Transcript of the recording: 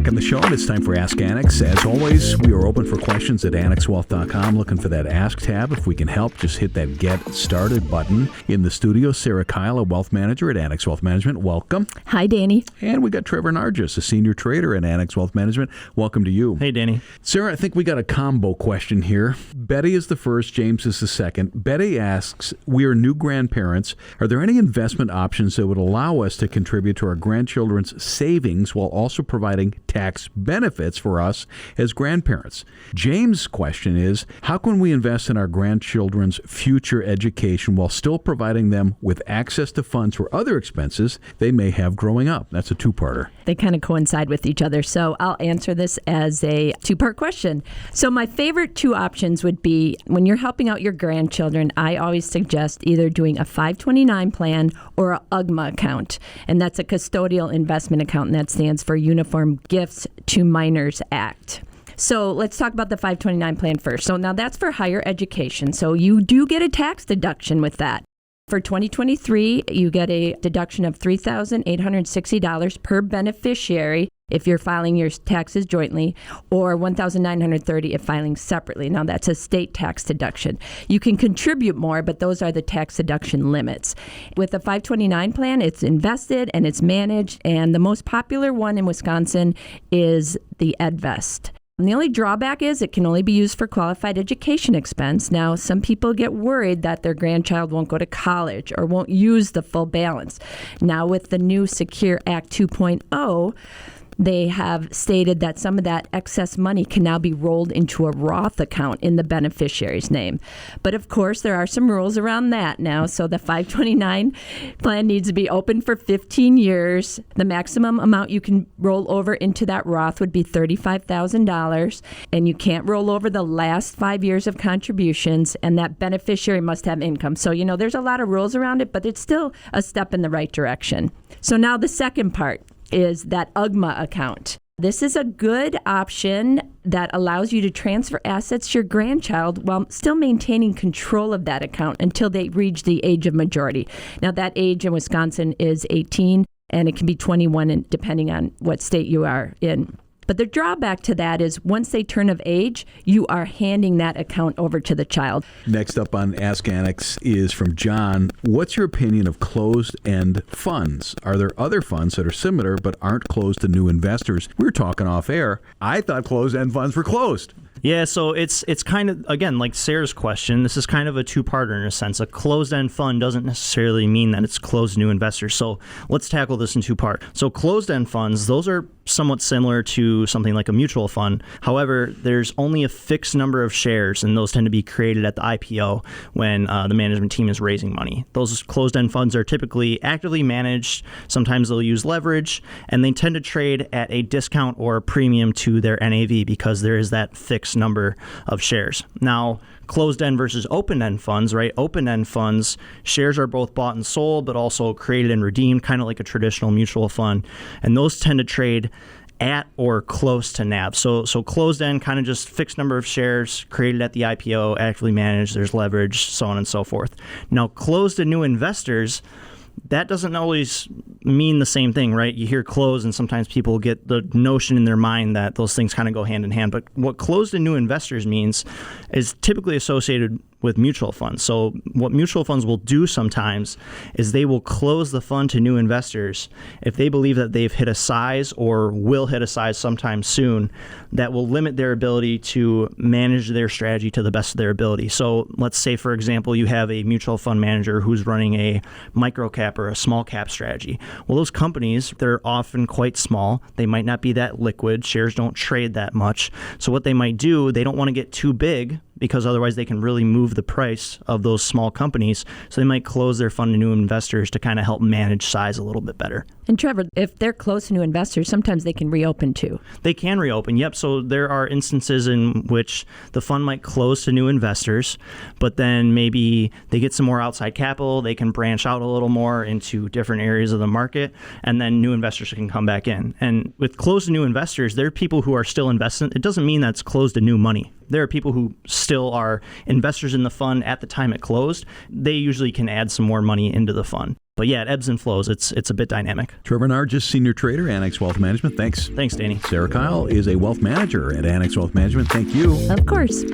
back on the show, and it's time for Ask Annex. As always, we are open for questions at annexwealth.com. Looking for that Ask tab. If we can help, just hit that Get Started button. In the studio, Sarah Kyle, a wealth manager at Annex Wealth Management. Welcome. Hi, Danny. And we got Trevor Nargis, a senior trader at Annex Wealth Management. Welcome to you. Hey, Danny. Sarah, I think we got a combo question here. Betty is the first, James is the second. Betty asks, we are new grandparents. Are there any investment options that would allow us to contribute to our grandchildren's savings while also providing tax benefits for us as grandparents? James' question is, how can we invest in our grandchildren's future education while still providing them with access to funds for other expenses they may have growing up? That's a two-parter. They kind of coincide with each other, so I'll answer this as a two-part question. So my favorite two options would be, when you're helping out your grandchildren, I always suggest either doing a 529 plan or a UGMA account, and that's a custodial investment account, and that stands for Uniform Gifts to Minors Act. So let's talk about the 529 plan first. So now that's for higher education, so you do get a tax deduction with that. For 2023, you get a deduction of $3,860 per beneficiary if you're filing your taxes jointly, or $1,930 if filing separately. Now, that's a state tax deduction. You can contribute more, but those are the tax deduction limits. With the 529 plan, it's invested and it's managed, and the most popular one in Wisconsin is the EdVest. And the only drawback is it can only be used for qualified education expense. Now, some people get worried that their grandchild won't go to college or won't use the full balance. Now, with the new Secure Act 2.0, they have stated that some of that excess money can now be rolled into a Roth account in the beneficiary's name. But of course, there are some rules around that now. So the 529 plan needs to be open for 15 years. The maximum amount you can roll over into that Roth would be $35,000. And you can't roll over the last 5 years of contributions. And that beneficiary must have income. So, there's a lot of rules around it, but it's still a step in the right direction. So now the second part is that UGMA account. This is a good option that allows you to transfer assets to your grandchild while still maintaining control of that account until they reach the age of majority. Now, that age in Wisconsin is 18, and it can be 21 depending on what state you are in. But the drawback to that is once they turn of age, you are handing that account over to the child. Next up on Ask Annex is from John. What's your opinion of closed-end funds? Are there other funds that are similar but aren't closed to new investors? We were talking off air. I thought closed-end funds were closed. Yeah, so it's kind of, again, like Sarah's question, this is kind of a two-parter in a sense. A closed-end fund doesn't necessarily mean that it's closed to new investors. So let's tackle this in two parts. So closed-end funds, those are somewhat similar to something like a mutual fund. However, there's only a fixed number of shares, and those tend to be created at the IPO when the management team is raising money. Those closed-end funds are typically actively managed. Sometimes they'll use leverage, and they tend to trade at a discount or a premium to their NAV because there is that fixed number of shares. Now, closed-end versus open-end funds, right? Open-end funds, shares are both bought and sold, but also created and redeemed, kind of like a traditional mutual fund. And those tend to trade at or close to NAV. So closed-end, kind of just fixed number of shares, created at the IPO, actively managed, there's leverage, so on and so forth. Now, closed to new investors, that doesn't always mean the same thing, right? You hear closed, and sometimes people get the notion in their mind that those things kind of go hand in hand. But what closed to new investors means is typically associated with mutual funds. So what mutual funds will do sometimes is they will close the fund to new investors if they believe that they've hit a size or will hit a size sometime soon that will limit their ability to manage their strategy to the best of their ability. So let's say, for example, you have a mutual fund manager who's running a micro cap or a small cap strategy. Well, those companies, they're often quite small. They might not be that liquid. Shares don't trade that much. So what they might do, they don't want to get too big because otherwise they can really move the price of those small companies. So they might close their fund to new investors to kind of help manage size a little bit better. And Trevor, if they're close to new investors, sometimes they can reopen too. They can reopen, yep. So there are instances in which the fund might close to new investors, but then maybe they get some more outside capital, they can branch out a little more into different areas of the market, and then new investors can come back in. And with closed to new investors, there are people who are still investing. It doesn't mean that's closed to new money. There are people who still are investors in the fund at the time it closed. They usually can add some more money into the fund. But yeah, it ebbs and flows. It's a bit dynamic. Trevor Nargis, Senior Trader, Annex Wealth Management. Thanks. Thanks, Danny. Sarah Kyle is a Wealth Manager at Annex Wealth Management. Thank you. Of course.